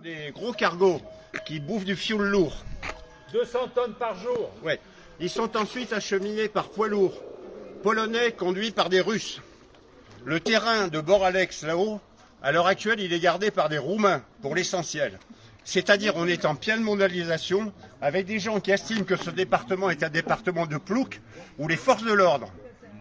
des gros cargos qui bouffent du fioul lourd. 200 tonnes par jour. Ouais. Ils sont ensuite acheminés par poids lourds polonais conduits par des Russes. Le terrain de Boralex là-haut, à l'heure actuelle, il est gardé par des Roumains pour l'essentiel. C'est-à-dire on est en pleine mondialisation avec des gens qui estiment que ce département est un département de plouc où les forces de l'ordre,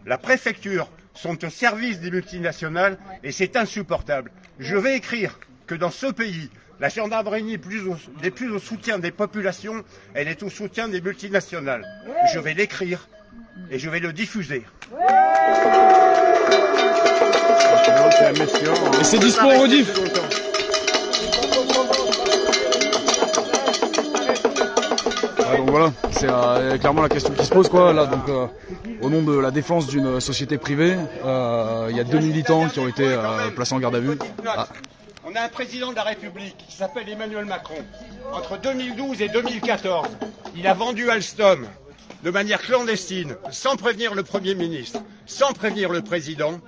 la préfecture sont au service des multinationales et c'est insupportable. Je vais écrire que dans ce pays, la gendarmerie n'est plus au soutien des populations, elle est au soutien des multinationales. Je vais l'écrire et je vais le diffuser. Et c'est dispo en rediff. Donc voilà, c'est clairement la question qui se pose quoi. Là, donc, au nom de la défense d'une société privée, il y a 2 militants qui ont été placés en garde à vue. Ah. On a un président de la République qui s'appelle Emmanuel Macron. Entre 2012 et 2014, il a vendu Alstom de manière clandestine, sans prévenir le Premier ministre, sans prévenir le président,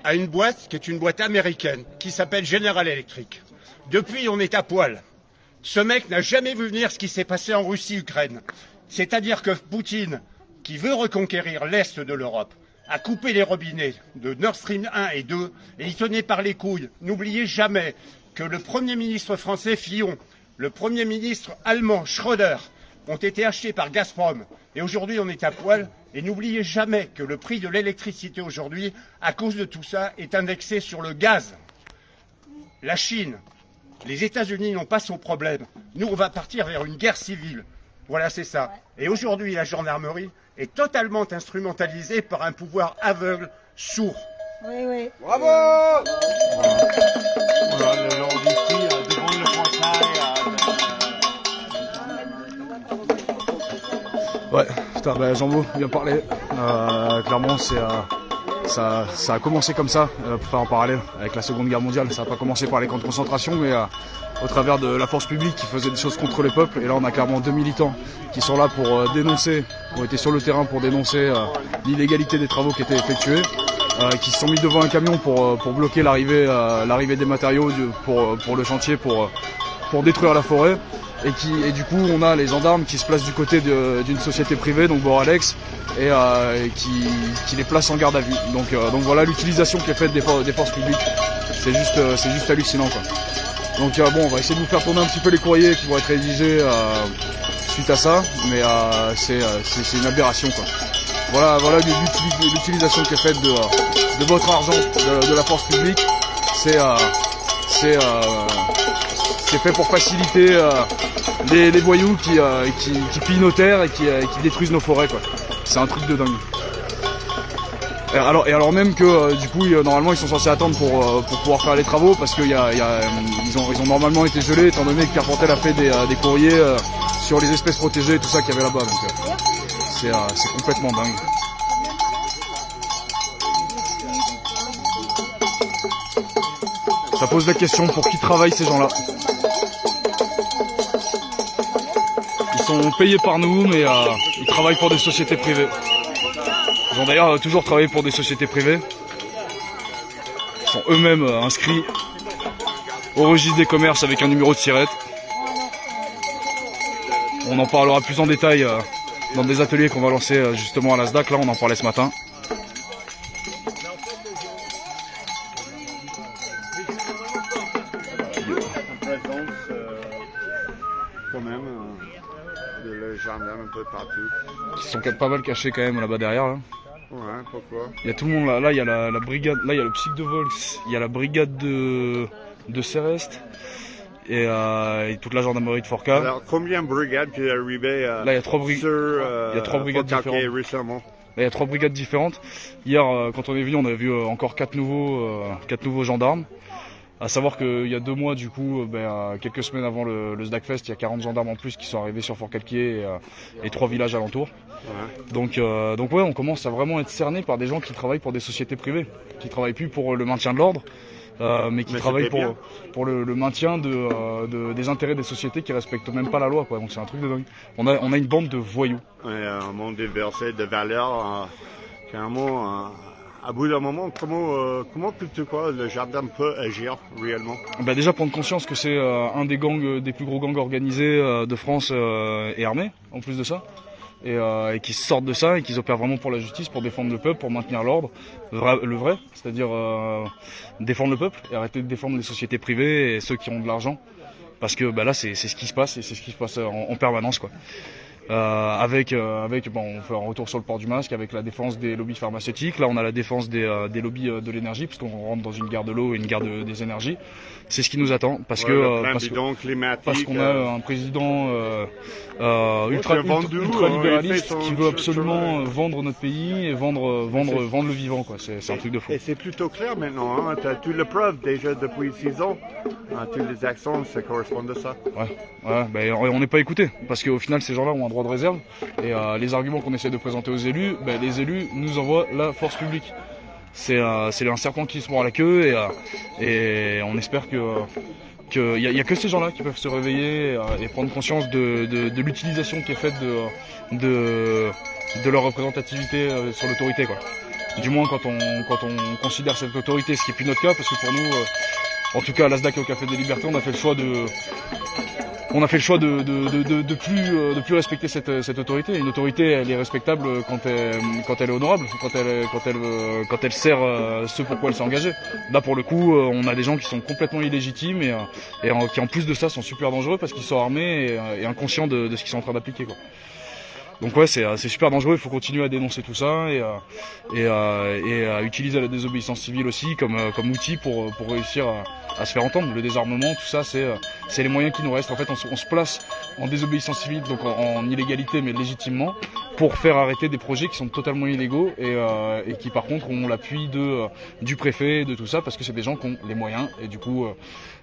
à une boîte qui est une boîte américaine qui s'appelle General Electric. Depuis, on est à poil. Ce mec n'a jamais vu venir ce qui s'est passé en Russie-Ukraine. C'est-à-dire que Poutine, qui veut reconquérir l'Est de l'Europe, a coupé les robinets de Nord Stream 1 et 2 et il tenait par les couilles. N'oubliez jamais que le Premier ministre français Fillon, le Premier ministre allemand Schröder ont été achetés par Gazprom. Et aujourd'hui, on est à poil. Et n'oubliez jamais que le prix de l'électricité aujourd'hui, à cause de tout ça, est indexé sur le gaz. La Chine, les États-Unis n'ont pas son problème. Nous, on va partir vers une guerre civile. Voilà, c'est ça. Et aujourd'hui, la gendarmerie est totalement instrumentalisée par un pouvoir aveugle, sourd. Oui, oui. Bravo. Voilà, le long d'ici, devant le portail. Ouais, putain, bah, Jean-Beau vient parler. Clairement, ça a commencé comme ça, pour faire un parallèle avec la Seconde Guerre mondiale. Ça n'a pas commencé par les camps de concentration, mais au travers de la force publique qui faisait des choses contre les peuples. Et là, on a clairement 2 militants qui sont là pour dénoncer, qui ont été sur le terrain pour dénoncer l'illégalité des travaux qui étaient effectués, qui se sont mis devant un camion pour bloquer l'arrivée des matériaux pour le chantier, pour détruire la forêt. Et du coup, on a les gendarmes qui se placent du côté d'une société privée, donc Boralex, et qui les place en garde à vue. Donc voilà l'utilisation qui est faite des forces publiques. C'est juste hallucinant, quoi. Donc bon, on va essayer de vous faire tourner un petit peu les courriers qui vont être rédigés suite à ça, mais c'est une aberration, quoi. Voilà l'utilisation qui est faite de votre argent, de la force publique. C'est fait pour faciliter les voyous qui pillent nos terres et qui détruisent nos forêts, quoi. C'est un truc de dingue. Et alors même que du coup normalement ils sont censés attendre pour pouvoir faire les travaux parce qu'ils ont normalement été gelés étant donné que Carpentel a fait des courriers sur les espèces protégées et tout ça qu'il y avait là-bas. Donc c'est complètement dingue. Ça pose la question pour qui travaillent ces gens-là. Ils sont payés par nous, mais ils travaillent pour des sociétés privées. Ils ont d'ailleurs toujours travaillé pour des sociétés privées. Ils sont eux-mêmes inscrits au registre des commerces avec un numéro de SIRET. On en parlera plus en détail dans des ateliers qu'on va lancer justement à la SDAC. Là, on en parlait ce matin. Quand même, de le gendarme un peu partout. Qui sont pas mal cachés quand même là-bas derrière. Là. Ouais, pourquoi? Il y a tout le monde là. Là, il y a la brigade. Là, il y a le psych de Volks. Il y a la brigade de Céreste. Et toute la gendarmerie de Forca. Alors, combien de brigades qui est arrivé là, il y a 3 brigades différentes. Récemment? Là, il y a 3 brigades différentes. Hier, quand on est venu, on a vu encore 4 nouveaux gendarmes. À savoir qu'il y a 2 mois, du coup, quelques semaines avant le SDACfest, il y a 40 gendarmes en plus qui sont arrivés sur Fort-Calquier et 3 villages alentours. Ouais. Donc ouais, on commence à vraiment être cerné par des gens qui travaillent pour des sociétés privées, qui travaillent plus pour le maintien de l'ordre, mais qui travaillent pour le maintien des intérêts des sociétés qui respectent même pas la loi, quoi. Donc c'est un truc de dingue. On a une bande de voyous. Ouais, un monde déversé de valeurs carrément à bout d'un moment, comment tu crois le jardin peut agir réellement? Bah déjà prendre conscience que c'est un des gangs, des plus gros gangs organisés de France et armés, en plus de ça. Et qu'ils sortent de ça et qu'ils opèrent vraiment pour la justice, pour défendre le peuple, pour maintenir l'ordre, le vrai, c'est-à-dire défendre le peuple et arrêter de défendre les sociétés privées et ceux qui ont de l'argent. Parce que bah là c'est ce qui se passe et c'est ce qui se passe en permanence quoi. On fait un retour sur le port du masque avec la défense des lobbies pharmaceutiques. Là, on a la défense des lobbies de l'énergie, parce qu'on rentre dans une guerre de l'eau et une guerre des énergies. C'est ce qui nous attend, parce qu'on a un président ultra libéraliste qui veut absolument vendre notre pays et vendre le vivant, quoi. C'est un truc de fou. Et c'est plutôt clair maintenant, hein. Tu as toutes les preuves déjà depuis 6 ans. Toutes les actions, ça correspond à ça. Ouais, ben, on n'est pas écouté, parce qu'au final, ces gens-là ont un droit de réserve. Et les arguments qu'on essaie de présenter aux élus, ben, les élus nous envoient la force publique. C'est un serpent qui se mord la queue, et on espère qu'il y a que ces gens-là qui peuvent se réveiller et prendre conscience de l'utilisation qui est faite de leur représentativité sur l'autorité, quoi. Du moins quand on considère cette autorité, ce qui n'est plus notre cas, parce que pour nous, en tout cas à l'ASDAC et au Café des Libertés, on a fait le choix de plus respecter cette autorité. Une autorité, elle est respectable quand elle est honorable, quand elle sert ce pourquoi elle s'est engagée. Là, pour le coup, on a des gens qui sont complètement illégitimes et qui, en plus de ça, sont super dangereux parce qu'ils sont armés et inconscients de ce qu'ils sont en train d'appliquer, quoi. Donc ouais, c'est super dangereux. Il faut continuer à dénoncer tout ça et à utiliser la désobéissance civile aussi comme outil pour réussir à se faire entendre. Le désarmement, tout ça, c'est les moyens qui nous restent. En fait, on se place en désobéissance civile, donc en illégalité, mais légitimement, pour faire arrêter des projets qui sont totalement illégaux et qui par contre ont l'appui du préfet, de tout ça, parce que c'est des gens qui ont les moyens. Et du coup,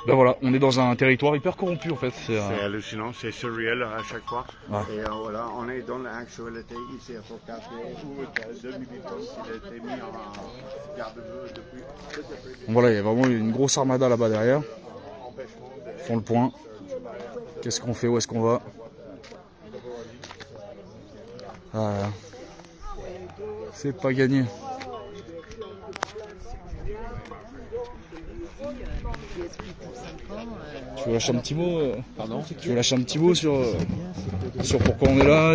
ben voilà, on est dans un territoire hyper corrompu en fait. C'est hallucinant, c'est surréel à chaque fois. Ouais. Et voilà, on est dans l'actualité ici à son quartier où 2 militants qui a été mis en garde à vue depuis. Voilà, il y a vraiment une grosse armada là-bas derrière. Ils font le point. Qu'est-ce qu'on fait? Où est-ce qu'on va? Voilà. C'est pas gagné. Tu veux lâcher un petit mot Pardon. Tu veux lâcher un petit mot sur pourquoi on est là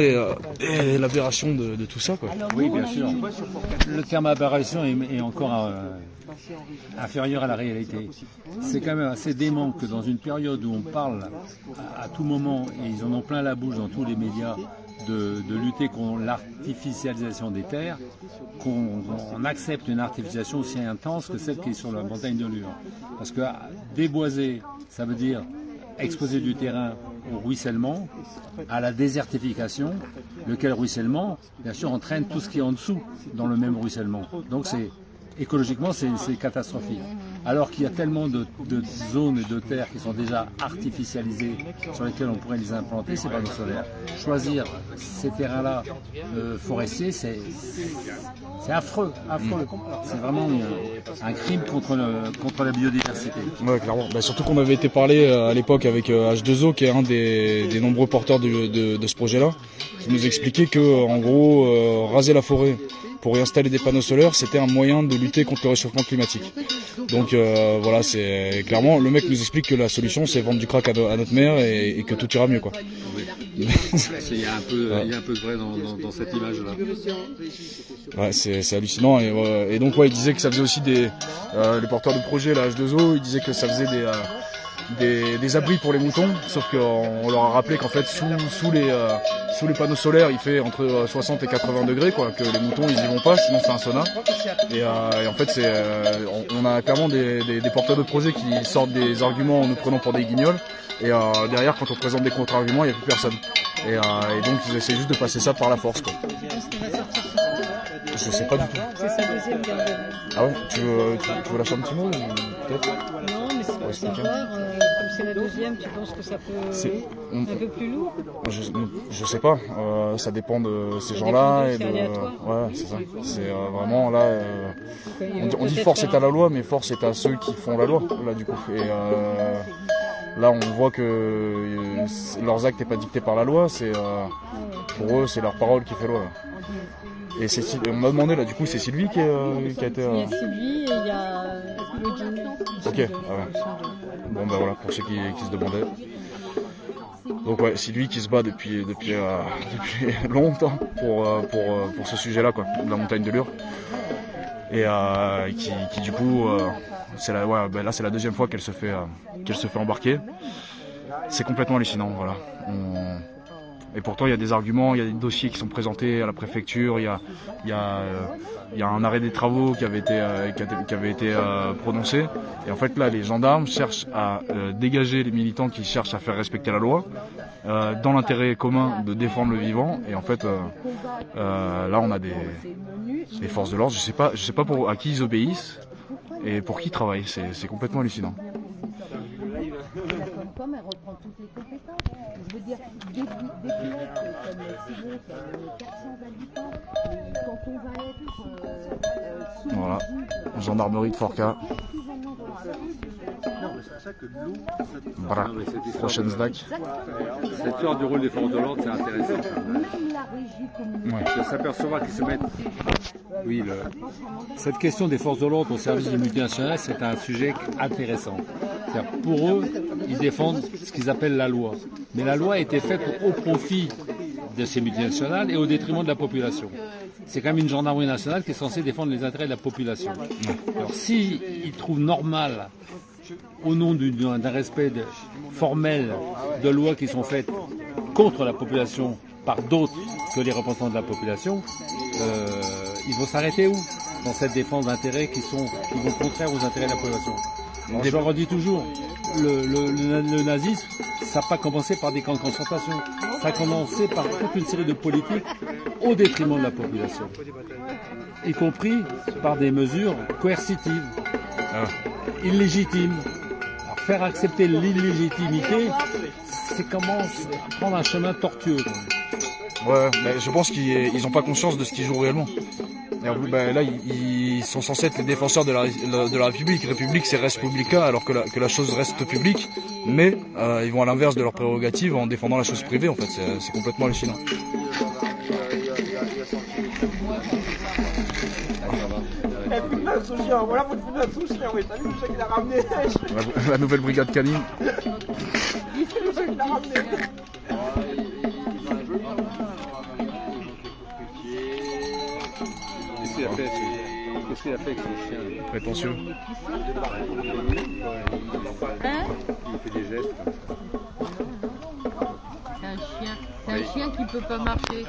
et l'aberration de tout ça, quoi. Oui, bien sûr. Le terme aberration est encore inférieur à la réalité. C'est quand même assez dément que dans une période où on parle à tout moment, et ils en ont plein la bouche dans tous les médias, de lutter contre l'artificialisation des terres, qu'on accepte une artificialisation aussi intense que celle qui est sur la montagne de Lure. Parce que déboiser, ça veut dire exposer du terrain au ruissellement, à la désertification, lequel ruissellement, bien sûr, entraîne tout ce qui est en dessous dans le même ruissellement. Donc écologiquement, c'est catastrophique. Alors qu'il y a tellement de zones et de terres qui sont déjà artificialisées, sur lesquelles on pourrait les implanter, ces panneaux solaires. Choisir ces terrains-là forestiers, c'est affreux, affreux. C'est vraiment un crime contre la biodiversité. Ouais, clairement. Bah, surtout qu'on avait été parlé à l'époque avec H2O, qui est un des nombreux porteurs de ce projet-là, qui nous expliquait que, en gros, raser la forêt pour y installer des panneaux solaires, c'était un moyen de lutter contre le réchauffement climatique. Donc voilà, c'est clairement, le mec nous explique que la solution, c'est vendre du crack à notre mère et que tout ira mieux, quoi. Il y a un peu de vrai dans cette image-là. Ouais, c'est hallucinant. Et donc, ouais, il disait que ça faisait aussi les porteurs de projets, la H2O, il disait que ça faisait des abris pour les moutons, sauf qu'on leur a rappelé qu'en fait sous les panneaux solaires il fait entre 60 et 80 degrés, quoi, que les moutons ils y vont pas, sinon c'est un sauna. Et en fait on a clairement des porteurs de projets qui sortent des arguments en nous prenant pour des guignols, et derrière quand on présente des contre-arguments il n'y a plus personne. Et donc ils essaient juste de passer ça par la force, quoi. Je sais pas du tout. C'est sa deuxième garde à vue. Ah ouais, tu veux lâcher un petit mot peut-être? Non, mais c'est pour savoir, comme c'est la deuxième, tu penses que ça peut un peu plus lourd? Je sais pas, ça dépend de ces gens-là. C'est aléatoire. Ouais, c'est ça. C'est vraiment là. On dit force est à la loi, mais force est à ceux qui font la loi, là du coup. Là, on voit que leurs actes n'est pas dicté par la loi. Pour eux, c'est leur parole qui fait loi. Et on m'a demandé là, du coup, c'est Sylvie qui a été. Il y a Sylvie et il y a Claudine. Ok. Ah ouais. Bon ben voilà, pour ceux qui se demandaient. Donc ouais, Sylvie qui se bat depuis longtemps pour ce sujet-là, quoi, de la montagne de Lure. Et qui du coup, là c'est la deuxième fois qu'elle se fait embarquer. C'est complètement hallucinant, voilà. Et pourtant il y a des arguments, il y a des dossiers qui sont présentés à la préfecture, il y a un arrêt des travaux qui avait été prononcé. Et en fait là, les gendarmes cherchent à dégager les militants qui cherchent à faire respecter la loi, dans l'intérêt commun de défendre le vivant. Et en fait, là on a des forces de l'ordre. Je sais pas à qui ils obéissent et pour qui ils travaillent. C'est complètement hallucinant. Comme elle reprend toutes les compétences. Je veux dire, des pilotes comme Civaux, qui a 400 habitants, mais quand on va être voilà, gendarmerie de Forca. Voilà, prochaine SDAC. Cette histoire du rôle des forces de l'ordre, c'est intéressant. Ouais. De s'apercevoir qu'ils se mettent. Oui, Cette question des forces de l'ordre au service du multinational, c'est un sujet intéressant. Pour eux, ils défendent ce qu'ils appellent la loi. Mais la loi a été faite au profit de ces multinationales et au détriment de la population. C'est quand même une gendarmerie nationale qui est censée défendre les intérêts de la population. Alors s'ils trouvent normal, au nom d'un respect formel de lois qui sont faites contre la population par d'autres que les représentants de la population, ils vont s'arrêter où? Dans cette défense d'intérêts qui vont contraires aux intérêts de la population. Alors, je le redis toujours, le nazisme, ça n'a pas commencé par des camps de concentration, ça a commencé par toute une série de politiques au détriment de la population, y compris par des mesures coercitives, illégitimes. Alors, faire accepter l'illégitimité, c'est commencer à prendre un chemin tortueux. Ouais, mais je pense qu'ils n'ont pas conscience de ce qu'ils jouent réellement. Et là, ils sont censés être les défenseurs de la République. République, c'est res publica, alors que la chose reste publique. Mais ils vont à l'inverse de leurs prérogatives en défendant la chose privée. En fait, c'est complètement hallucinant. Voilà votre sushi, oui, t'as vu le chèque qu'il a ramené. La nouvelle brigade canine. Le chèque qu'il a ramené. Qu'est-ce qu'il a fait avec son chien? Prétentieux. Il fait des gestes. C'est un chien qui peut pas marcher.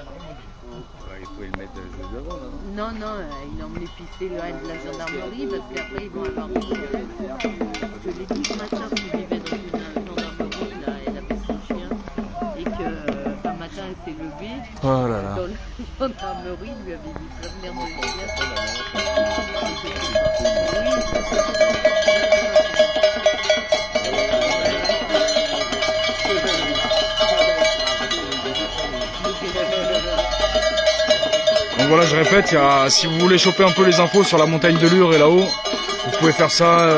Il pouvait le mettre juste devant, non? Non, il a emmené pisser le reste de la gendarmerie parce qu'après ils vont avoir que les 12 machins qui vivaient dans une gendarmerie, là, elle avait son chien et que un matin elle s'est levée Oh là là. dans la gendarmerie, il lui avait dit prévenir de chien. Donc voilà, je répète, si vous voulez choper un peu les infos sur la montagne de Lure et là-haut, vous pouvez faire ça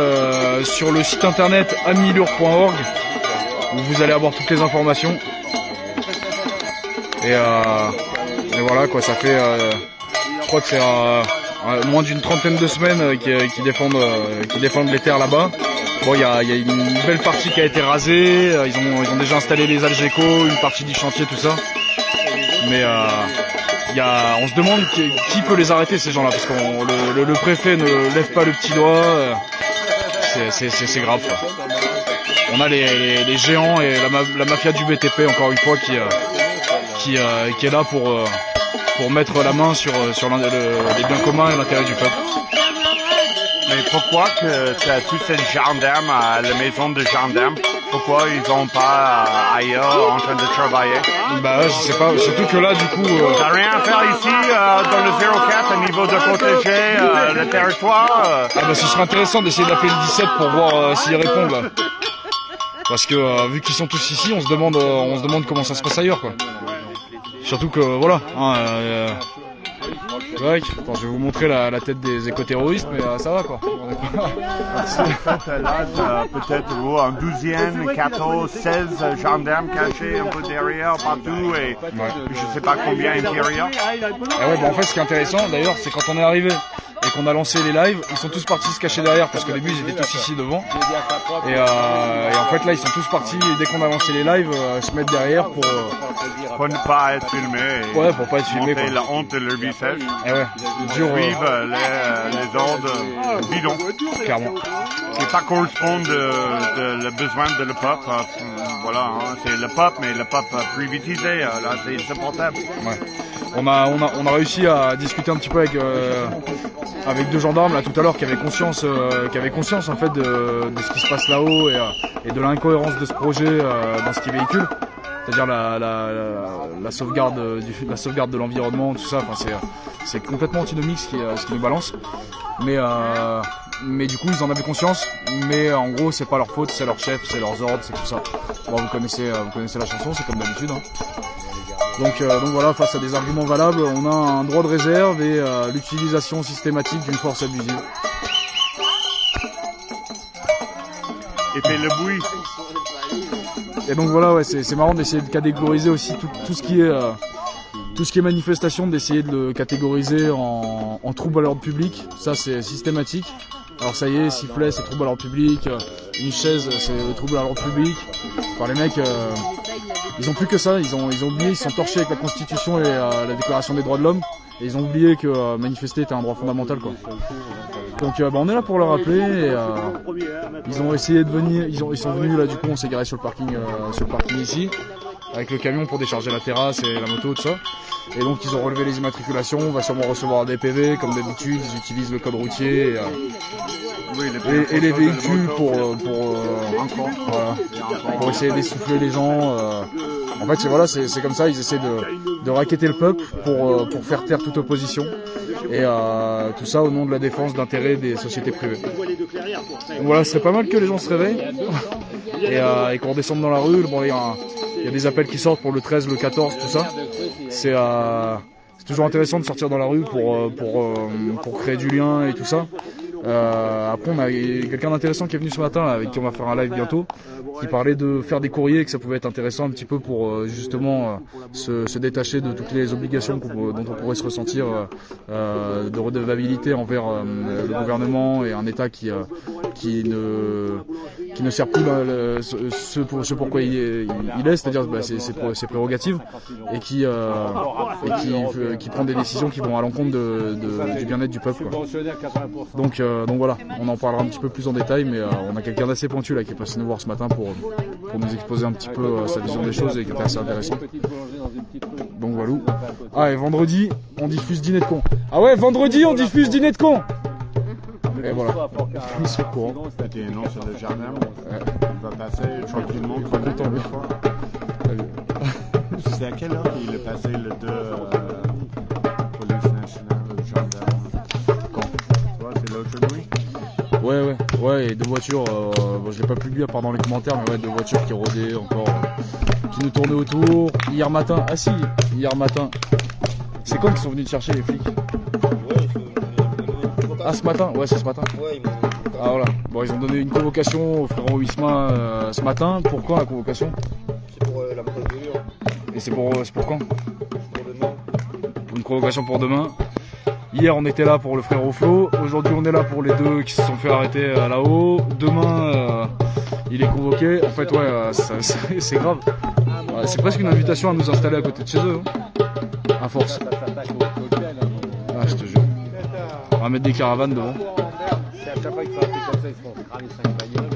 sur le site internet amilure.org où vous allez avoir toutes les informations. Et voilà quoi, ça fait, je crois que c'est moins d'une trentaine de semaines qui défendent les terres là-bas. Bon, il y a une belle partie qui a été rasée, ils ont déjà installé les Algeco, une partie du chantier, tout ça. Mais on se demande qui peut les arrêter ces gens-là, parce que le préfet ne lève pas le petit doigt. C'est grave. Ça. On a les géants et la mafia du BTP encore une fois qui est là pour mettre la main sur les biens communs et l'intérêt du peuple. Mais pourquoi que tu as tous ces gendarmes à la maison de gendarmes? Pourquoi ils vont pas ailleurs en train de travailler? Bah je sais pas, surtout que là du coup... T'as rien à faire ici dans le 04 à niveau de protéger le territoire? Ah bah ce serait intéressant d'essayer d'appeler le 17 pour voir s'ils répondent là. Parce que vu qu'ils sont tous ici, on se demande comment ça se passe ailleurs quoi. Surtout que voilà, Ouais, attends, je vais vous montrer la tête des éco-terroristes, mais ça va quoi. En fait, là, peut-être un 12e, 14, 16 gendarmes cachés un peu derrière, partout, et je sais pas combien intérieur. Et ouais, en fait, ce qui est intéressant d'ailleurs, c'est quand on est arrivé et qu'on a lancé les lives, ils sont tous partis se cacher derrière parce qu'au début ils étaient tous ici devant. Et en fait là ils sont tous partis dès qu'on a lancé les lives se mettre derrière pour ne pas être filmé. Ouais, pour pas être filmé. Montrer la honte de leur visage. Et ouais. Suivre les ordres bidons. Clairement. Qui pas correspondent le besoin de le peuple. Voilà, hein, c'est le peuple, mais le peuple privatisé, là c'est insupportable. Ouais. On a réussi à discuter un petit peu avec deux gendarmes là tout à l'heure qui avaient conscience en fait de ce qui se passe là-haut et de l'incohérence de ce projet dans ce qu'ils véhiculent, c'est-à-dire la sauvegarde de l'environnement, tout ça. Enfin c'est complètement antinomique ce qui nous balance. Mais du coup ils en avaient conscience, mais en gros c'est pas leur faute, c'est leur chef, c'est leurs ordres, c'est tout ça. Bon, vous connaissez la chanson, c'est comme d'habitude. Hein. Donc voilà, face à des arguments valables, on a un droit de réserve et l'utilisation systématique d'une force abusive. Et fait le bruit. Et donc voilà, ouais, c'est marrant d'essayer de catégoriser aussi tout ce qui est manifestation, d'essayer de le catégoriser en trouble à l'ordre public. Ça c'est systématique. Alors ça y est, sifflet c'est trouble à l'ordre public, une chaise c'est trouble à l'ordre public. Enfin les mecs, ils ont plus que ça, ils ont oublié, ils sont torchés avec la Constitution et la Déclaration des droits de l'homme. Et ils ont oublié que manifester était un droit fondamental quoi. Donc on est là pour le rappeler et ils ont essayé de venir, ils sont venus là, du coup on s'est garé sur le parking ici avec le camion pour décharger la terrasse et la moto, tout ça. Et donc ils ont relevé les immatriculations, on va sûrement recevoir des PV comme d'habitude, ils utilisent le code routier et les véhicules pour essayer d'essouffler les gens. En fait c'est comme ça, ils essaient de racketter le peuple pour faire taire toute opposition. Et tout ça au nom de la défense d'intérêts des sociétés privées. Donc voilà, ce serait pas mal que les gens se réveillent et qu'on redescende dans la rue. Bon, il y a des appels qui sortent pour le 13, le 14, tout ça. C'est toujours intéressant de sortir dans la rue pour créer du lien et tout ça. Après on a quelqu'un d'intéressant qui est venu ce matin là, avec qui on va faire un live bientôt, qui parlait de faire des courriers, que ça pouvait être intéressant un petit peu pour justement se détacher de toutes les obligations dont on pourrait se ressentir de redevabilité envers le gouvernement et un État qui ne sert plus ce pourquoi il est, c'est-à-dire ses prérogatives, et qui prend des décisions qui vont à l'encontre du bien-être du peuple quoi. Donc voilà, on en parlera un petit peu plus en détail, mais on a quelqu'un d'assez pointu là qui est passé nous voir ce matin pour nous exposer un petit peu sa vision des choses et qui était assez intéressant. Donc voilà. Ah, et vendredi, on diffuse Dîner de con. Ah ouais, vendredi, on diffuse Dîner de con. Et voilà. Ils sont courants. C'était non sur le jardin. Il va passer tranquillement. Très content lui. C'est à quelle heure qu'il est passé le 2 police nationale, le gendarme? C'est l'autre nuit. Ouais, et deux voitures, bon, je l'ai pas pu lire pendant les commentaires, mais ouais, deux voitures qui rôdaient encore, qui nous tournaient autour. Hier matin, c'est quand qu'ils sont venus te chercher les flics? Ah, ce matin? Ouais, c'est ce matin. Ah voilà, bon, ils ont donné une convocation au frérot Wisma ce matin. Pour quand la convocation? C'est pour la procédure. Et c'est pour quand? Pour demain. Une convocation pour demain. Hier on était là pour le frérot Flo, aujourd'hui on est là pour les deux qui se sont fait arrêter là-haut. Demain il est convoqué. En fait ouais, c'est grave. C'est presque une invitation à nous installer à côté de chez eux, hein. À force. Ah, je te jure. On va mettre des caravanes devant. C'est à chaque fois qu'ils font un truc comme ça, ils se font cramer 5 bagnoles.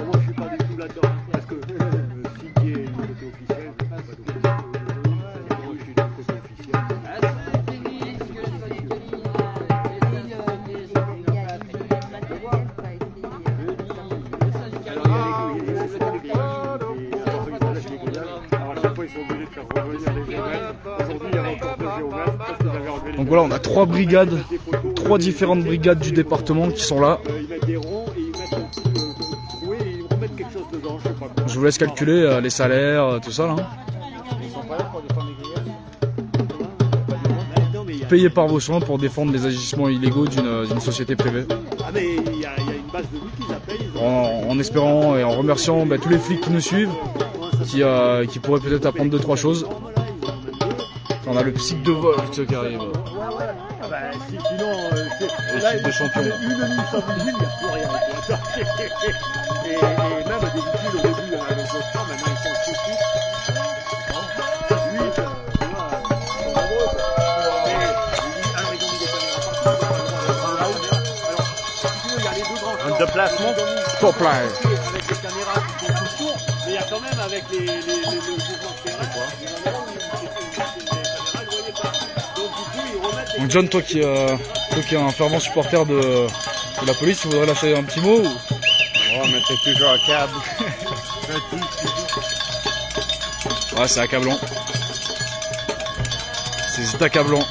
Moi je suis pas du tout là-dedans. Parce que si qui est une côté officielle, moi je suis d'un côté officiel. Donc voilà, on a trois différentes brigades du département qui sont là. Ils mettent des ronds et ils mettent troué et ils remettent quelque chose dedans, je sais pas quoi. Je vous laisse calculer les salaires, tout ça là. Ils sont pas là pour défendre les griefs. Non, mais il y a... Payés par vos soins pour défendre les agissements illégaux d'une société privée. Ah, mais il y a une base de nuit qu'ils appellent. Ils ont... En espérant et en remerciant tous les flics qui nous suivent, qui pourraient peut-être apprendre 2-3 choses. On a le psych de vol qui arrive. Ah bah, sinon, L'équipe de champions. une nuit sans vigile, il n'y a plus rien. Quoi. Et même des vigiles au début avec le temps, maintenant ils sont sous suite. Un déplacement Top line. Avec les caméras qui sont tout autour, mais il y a quand même avec les mouvements de terrain, Donc John, toi qui es un fervent supporter de la police, tu voudrais lâcher un petit mot ou... Oh, mais t'es toujours à câble. Ouais, c'est accablant. C'est accablant.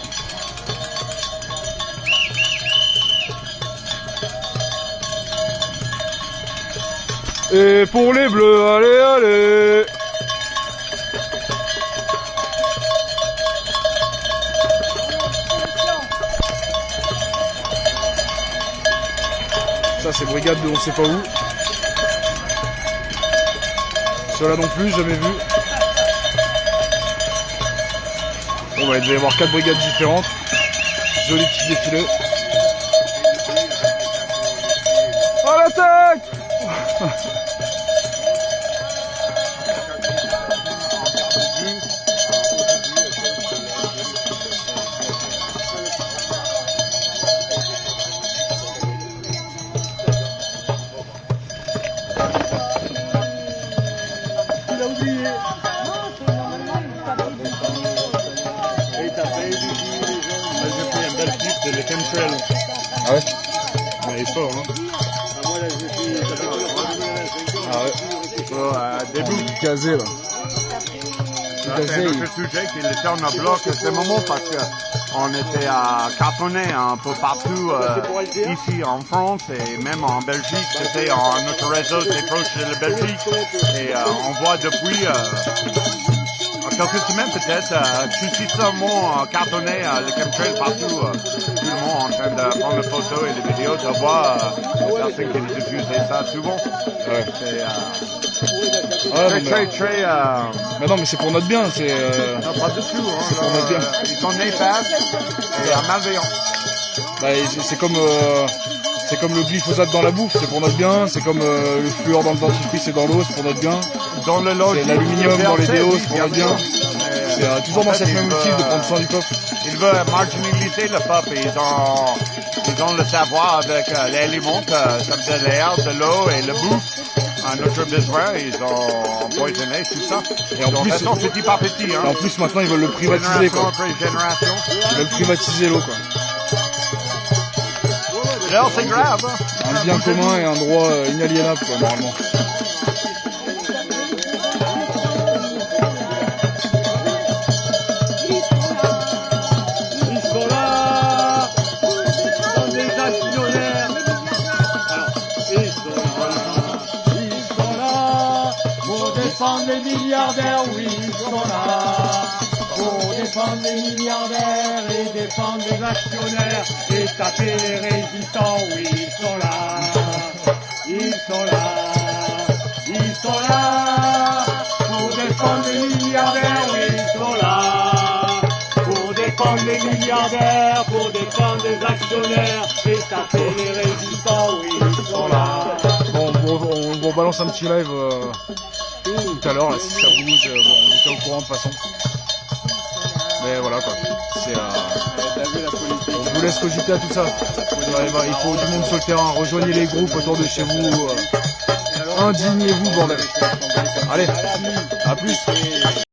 Et pour les bleus, allez, allez! Ça, c'est brigade de on sait pas où. Cela non plus, jamais vu. Bon, bah, il devait y avoir 4 brigades différentes. Joli petit défilé. À l'attaque! C'est le chemtrail. Ah ouais? Mais il est fort, hein. Ah ouais. Début. Gazé là. C'est un autre sujet qui était en bloc à ce moment parce qu'on était à cartonné un peu partout ici en France et même en Belgique. C'était notre réseau, c'est proche de la Belgique et on voit depuis quelques semaines peut-être suffisamment cartonné le chemtrail partout. Tout le monde en train de prendre des photos et des vidéos de voir les personnes qui diffusent ça souvent. Ouais. C'est très Mais non, mais c'est pour notre bien, c'est... Non, pas du tout. Hein, c'est pour notre bien. Ils sont néfastes et malveillants. Bah, c'est comme le glyphosate dans la bouffe, c'est pour notre bien. C'est comme le fluor dans le dentifrice et dans l'eau, c'est pour notre bien. Dans le C'est l'aluminium dans les déos, c'est pour notre bien. C'est toujours dans cette même outil de prendre soin du peuple. Ils veulent marginaliser le peuple. Ils ont le savoir avec les aliments, comme de l'air, de l'eau et le bouffe. À notre besoin, ils ont empoisonné tout ça. Et en plus, petit par petit. Hein. Et en plus, maintenant, ils veulent le privatiser, quoi. Génération après génération. Ils veulent privatiser l'eau, quoi. Là, c'est grave. Hein. Un bien commun et un droit inaliénable, quoi, normalement. Ils sont là, sont des actionnaires. Alors, ils sont là pour défendre les milliardaires, oui, ils sont là pour défendre les milliardaires et défendre les actionnaires et taper les résistants, oui, ils sont là, ils sont là, ils sont là pour défendre les milliardaires, oui, ils sont là. Pour défendre les milliardaires, pour défendre les actionnaires, et taper les résistants, oui, ils sont là. Bon, on balance un petit live tout à l'heure, là, si ça bouge, bon, on vous tient au courant de toute façon. Mais voilà, quoi. C'est, on vous laisse cogiter à tout ça. Il faut du monde sur le terrain. Rejoignez les groupes autour de chez vous. Indignez-vous, bordel. Allez, à plus.